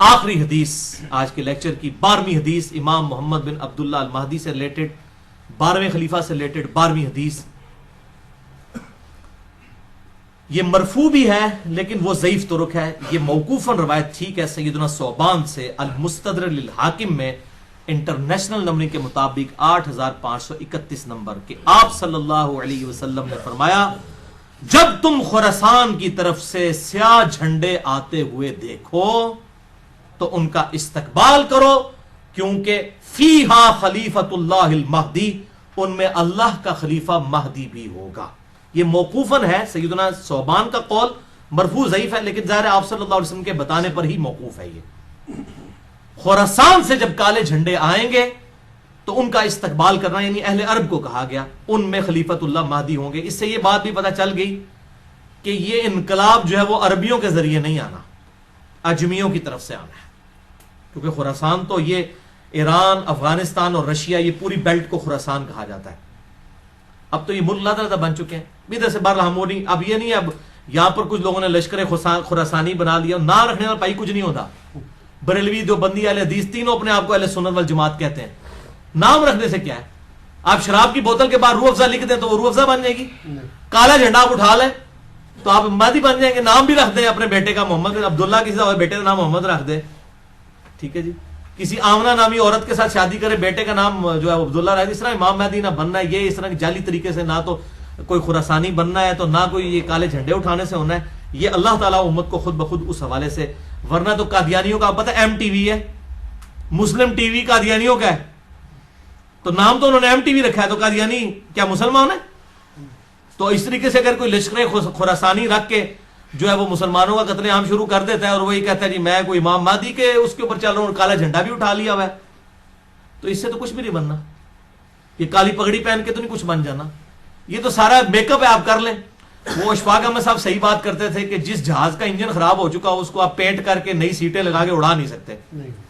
آخری حدیث آج کے لیکچر کی 12ویں حدیث امام محمد بن عبداللہ المہدی سے ریلیٹڈ، 12ویں خلیفہ سے ریلیٹڈ 12ویں حدیث. یہ مرفوع بھی ہے لیکن وہ ضعیف طرق ہے. یہ موقوفاً روایت ٹھیک ہے سیدنا ثوبان سے المستدرک للحاکم میں انٹرنیشنل نمبرنگ کے مطابق 8531 نمبر کہ آپ صلی اللہ علیہ وسلم نے فرمایا جب تم خراسان کی طرف سے سیاہ جھنڈے آتے ہوئے دیکھو تو ان کا استقبال کرو کیونکہ فیہا خلیفۃ اللہ المہدی، ان میں اللہ کا خلیفہ مہدی بھی ہوگا. یہ موقوفاً ہے سیدنا ثوبان کا قول، مرفوع ضعیف ہے لیکن ظاہر آپ صلی اللہ علیہ وسلم کے بتانے پر ہی موقوف ہے. یہ خراسان سے جب کالے جھنڈے آئیں گے تو ان کا استقبال کرنا، یعنی اہل عرب کو کہا گیا، ان میں خلیفۃ اللہ مہدی ہوں گے. اس سے یہ بات بھی پتہ چل گئی کہ یہ انقلاب جو ہے وہ عربیوں کے ذریعے نہیں آنا، اجمیوں کی طرف سے آنا ہے. کیونکہ خراسان تو یہ ایران، افغانستان اور رشیا، یہ پوری بیلٹ کو خراسان کہا جاتا ہے. اب تو یہ ملک لادہ بن چکے ہیں ادھر سے بارہ ہمونی. اب یہ نہیں اب یہاں پر کچھ لوگوں نے لشکر خراسانی بنا لیا، نام رکھنے والا پائی کچھ نہیں ہوتا. بریلوی، دیوبندی، اہل حدیث تینوں اپنے آپ کو اہل سنت والجماعت کہتے ہیں. نام رکھنے سے کیا ہے؟ آپ شراب کی بوتل کے بعد روح افزا لکھ دیں تو وہ روح افزا بن جائے گی. کالا جھنڈا آپ اٹھا لیں تو آپ مہدی بن جائیں گے. نام بھی رکھ دیں اپنے بیٹے کا محمد عبداللہ، کسی بیٹے کا نام محمد رکھ دے، ٹھیک ہے جی. کسی آمنہ نامی عورت کے ساتھ شادی کرے، بیٹے کا نام جو ہے عبداللہ رکھ دے. اس طرح امام مہدی نہ بننا ہے یہ اس طرح کی جعلی طریقے سے، نہ تو کوئی خراسانی بننا ہے تو نہ کوئی یہ کالے جھنڈے اٹھانے سے ہونا ہے. یہ اللہ تعالیٰ امت کو خود بخود اس حوالے سے، ورنہ تو قادیانیوں کا پتہ ایم ٹی وی ہے، مسلم ٹی وی قادیانیوں کا ہے، تو نام تو انہوں نے ایم ٹی وی رکھا ہے، تو قادیانی کیا مسلمان ہے؟ تو اس طریقے سے اگر کوئی لشکر خراسانی رکھ کے جو ہے وہ مسلمانوں کا قتل عام شروع کر دیتا ہے اور وہی کہتا ہے جی میں کوئی امام مہدی کے اس کے اوپر چل رہا ہوں اور کالا جھنڈا بھی اٹھا لیا ہوا ہے، تو اس سے تو کچھ بھی نہیں بننا. یہ کالی پگڑی پہن کے تو نہیں کچھ بن جانا. یہ تو سارا میک اپ ہے، آپ کر لیں. وہ اشفاق احمد صاحب صحیح بات کرتے تھے کہ جس جہاز کا انجن خراب ہو چکا اس کو آپ پینٹ کر کے نئی سیٹیں لگا کے اڑا نہیں سکتے،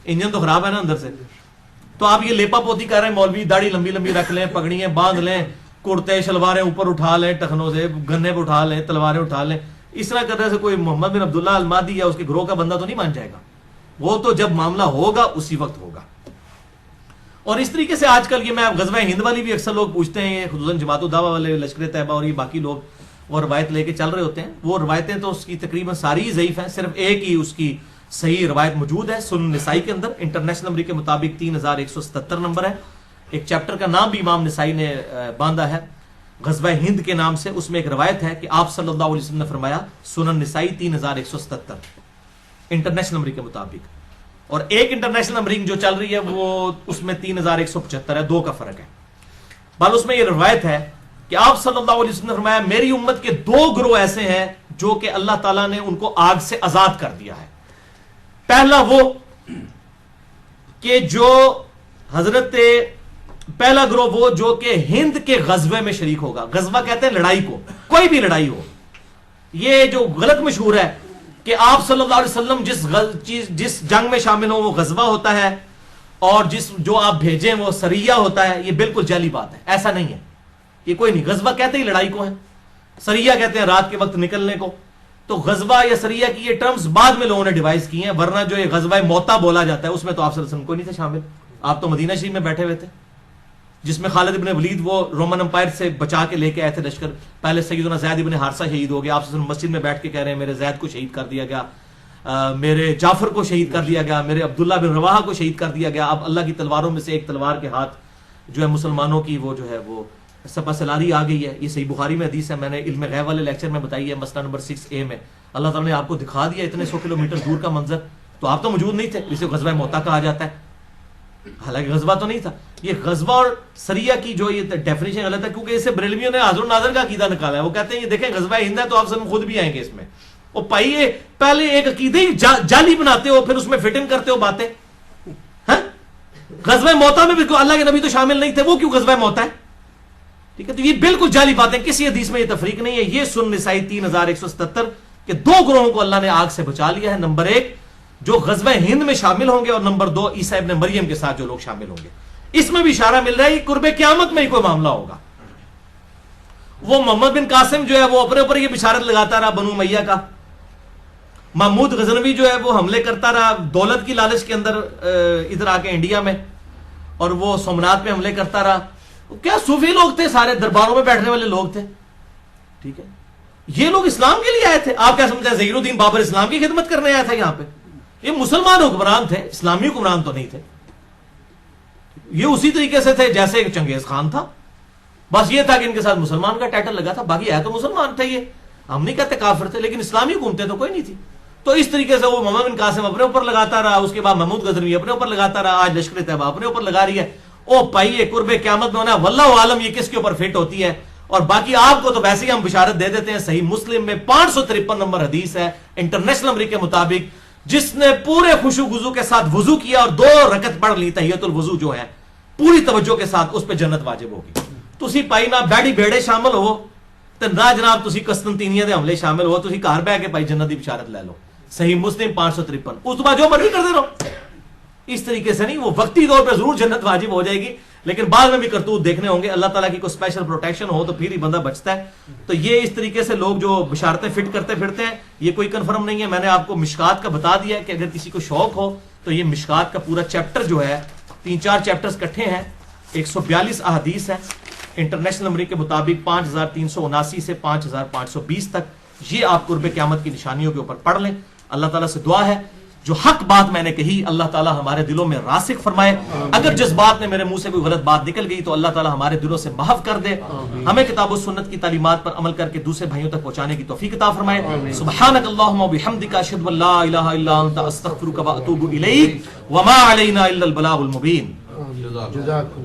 انجن تو خراب ہے نا اندر سے. تو آپ یہ لیپا پوتی کر رہے ہیں، مولوی داڑھی لمبی لمبی رکھ لیں، پگڑیاں باندھ لیں، کرتے شلواریں اوپر اٹھا لیں، ٹخنوں سے گنے پہ اٹھا لیں، تلواریں اٹھا لیں. اس طرح کرنے سے کوئی محمد بن عبداللہ المہدی یا اس کے گروہ کا بندہ تو نہیں مان جائے گا. وہ تو جب معاملہ ہوگا اسی وقت ہوگا. اور اس طریقے سے آج کل یہ میں غزوہ ہند والی بھی اکثر لوگ پوچھتے ہیں، خصوصاً جماعت الدعوہ والے، لشکر طیبہ اور یہ باقی لوگ وہ روایت لے کے چل رہے ہوتے ہیں. وہ روایتیں تو اس کی تقریباً ساری ضعیف ہیں، صرف ایک ہی اس کی صحیح روایت موجود ہے سنن نسائی کے اندر، انٹرنیشنل نمبر کے مطابق 3177 نمبر ہے. ایک چیپٹر کا نام بھی امام نسائی نے باندھا ہے غزوہ ہند کے نام سے. اس میں ایک روایت ہے کہ آپ صلی اللہ علیہ وسلم نے فرمایا، سنن نسائی 3177 انٹرنیشنل نمبر کے مطابق. اور ایک انٹرنیشنل نمبرنگ جو چل رہی ہے وہ اس میں 3175 ہے، دو کا فرق ہے. بل اس میں یہ روایت ہے کہ آپ صلی اللہ علیہ وسلم نے فرمایا میری امت کے دو گروہ ایسے ہیں جو کہ اللہ تعالیٰ نے ان کو آگ سے آزاد کر دیا ہے. پہلا وہ کہ جو پہلا گروہ وہ جو کہ ہند کے غزوے میں شریک ہوگا. غزوہ کہتے ہیں لڑائی کو، کوئی بھی لڑائی ہو. یہ جو غلط مشہور ہے کہ آپ صلی اللہ علیہ وسلم جس جنگ میں شامل ہوں وہ غزوہ ہوتا ہے اور جو آپ بھیجیں وہ سریہ ہوتا ہے. یہ بالکل جعلی بات ہے، ایسا نہیں ہے. یہ کوئی نہیں. غزوہ کہتے ہی لڑائی کو ہے، سریہ کہتے ہیں رات کے وقت نکلنے کو. تو غزوہ یا سریہ کی یہ ٹرمز بعد میں لوگوں نے ڈیوائز کی ہیں، ورنہ جو یہ غزوہ موتا بولا جاتا ہے اس میں تو آپ صلی اللہ علیہ وسلم کوئی نہیں تھے شامل. آپ تو مدینہ شریف میں بیٹھے ہوئے تھے جس میں خالد ابن ولید وہ رومن امپائر سے بچا کے لے کے آئے تھے لشکر. پہلے سیدنا زید ابن حارثہ شہید ہو گیا، آپ صلی اللہ علیہ وسلم مسجد میں بیٹھ کے کہہ رہے ہیں میرے زید کو شہید کر دیا گیا، میرے جعفر کو شہید کر دیا گیا، میرے عبداللہ بن رواحہ کو شہید کر دیا گیا. اب اللہ کی تلواروں میں سے ایک تلوار کے ہاتھ جو ہے مسلمانوں کی وہ جو ہے وہ سپہ سلاری آ گئی ہے. یہ صحیح بخاری میں حدیث ہے، میں نے علم غیب والے لیکچر میں بتائی ہے، مسئلہ نمبر 6A میں. اللہ تعالیٰ نے آپ کو دکھا دیا اتنے 100 کلومیٹر دور کا منظر، تو آپ تو موجود نہیں تھے، جسے غزوہ موتا کہا جاتا ہے. حالانکہ غزوہ تو نہیں تھا. یہ غزوہ اور سریہ کی جو یہ ڈیفینیشن غلط ہے، کیونکہ اسے بریلویوں نے حاضر ناظر کا عقیدہ نکالا ہے. وہ کہتے ہیں یہ دیکھیں غزوہ ہند ہے تو آپ سب خود بھی آئیں گے اس میں. وہ پائیے پہلے ایک عقیدے ہی جعلی بناتے ہو، پھر اس میں فٹنگ کرتے ہو باتیں. غزوہ موتا میں بھی اللہ کے نبی تو شامل نہیں تھے، وہ کیوں غزوہ موتا ہے؟ ٹھیک ہے، تو یہ بالکل جعلی باتیں، کسی حدیث میں یہ تفریق نہیں ہے. یہ سنن نسائی 3177 کہ دو گروہوں کو اللہ نے آگ سے بچا لیا ہے. نمبر 1 جو غزوہ ہند میں شامل ہوں گے، اور نمبر 2 عیسیٰ ابن مریم کے ساتھ جو لوگ شامل ہوں گے. اس میں بھی اشارہ مل رہا ہے قرب قیامت میں ہی کوئی معاملہ ہوگا. وہ محمد بن قاسم جو ہے وہ اپنے اوپر یہ بشارت لگاتا رہا بنو امیہ کا، محمود غزنوی جو ہے وہ حملے کرتا رہا دولت کی لالچ کے اندر ادھر آ کے انڈیا میں, اور وہ سومنات پہ حملے کرتا رہا. کیا صوفی لوگ تھے, سارے درباروں میں بیٹھنے والے لوگ تھے. ٹھیک ہے, یہ لوگ اسلام کے لیے آئے تھے. آپ کیا سمجھتے ہیں ظہیر الدین بابر اسلام کی خدمت کرنے آیا تھا یہاں پہ؟ یہ مسلمان حکمران تھے, اسلامی حکمران تو نہیں تھے. یہ اسی طریقے سے تھے جیسے چنگیز خان تھا, بس یہ تھا کہ ان کے ساتھ مسلمان کا ٹائٹل لگا تھا, باقی ہے تو مسلمان تھے. یہ ہم نہیں کہتے کافر تھے, لیکن اسلامی حکومتیں تو کوئی نہیں تھی. تو اس طریقے سے وہ محمد بن قاسم اپنے اوپر لگاتا رہا, اس کے بعد محمود غزنوی اپنے اوپر لگاتا رہا, آج لشکر طیبہ اپنے اوپر لگا رہی ہے. او پائیے قرب قیامت میں ہونا, واللہ عالم یہ کس کے اوپر فٹ ہوتی ہے. اور باقی آپ کو تو ویسے ہی ہم بشارت دے دیتے ہیں, صحیح مسلم میں 553 نمبر حدیث ہے انٹرنیشنل نمبر کے مطابق, جس نے پورے خشوع وضو کے ساتھ وضو کیا اور 2 رکعت پڑھ لی تحیۃ الوضو جو ہے پوری توجہ کے ساتھ, اس پہ جنت واجب ہوگی. تسی پائی نہ بیڑی بیڑے شامل ہو تے نہ جناب تسی قسطنطینیہ دے حملے شامل ہو, تسی گھر بیٹھ کے پائی جنت دی بشارت لے لو. صحیح مسلم 553. اس تو بعد جو مرضی کر دے رہو. اس طریقے سے نہیں, وہ وقتی طور پہ ضرور جنت واجب ہو جائے گی, لیکن بعد میں بھی کرتوت دیکھنے ہوں گے. اللہ تعالیٰ کی کوئی اسپیشل پروٹیکشن ہو تو پھر ہی بندہ بچتا ہے. تو یہ اس طریقے سے لوگ جو بشارتیں فٹ کرتے پھرتے ہیں, یہ کوئی کنفرم نہیں ہے. میں نے آپ کو مشکات کا بتا دیا کہ اگر کسی کو شوق ہو تو یہ مشکات کا پورا چیپٹر جو ہے 3-4 چیپٹرز کٹھے ہیں, 142 احادیث ہیں انٹرنیشنل نمبر کے مطابق 5379 سے 5520 تک. یہ آپ قرب قیامت کی نشانیوں کے اوپر پڑھ لیں. اللہ تعالیٰ سے دعا ہے جو حق بات میں نے کہی اللہ تعالیٰ ہمارے دلوں میں راسخ فرمائے. اگر جس بات نے میرے منہ سے کوئی غلط بات نکل گئی تو اللہ تعالیٰ ہمارے دلوں سے محو کر دے. ہمیں کتاب و سنت کی تعلیمات پر عمل کر کے دوسرے بھائیوں تک پہنچانے کی توفیق عطا فرمائے. سبحانک اللہم و بحمدک اشہد ان لا الہ الا انت استغفرک و اتوب الیک وما علینا الا البلاغ المبین. جزاک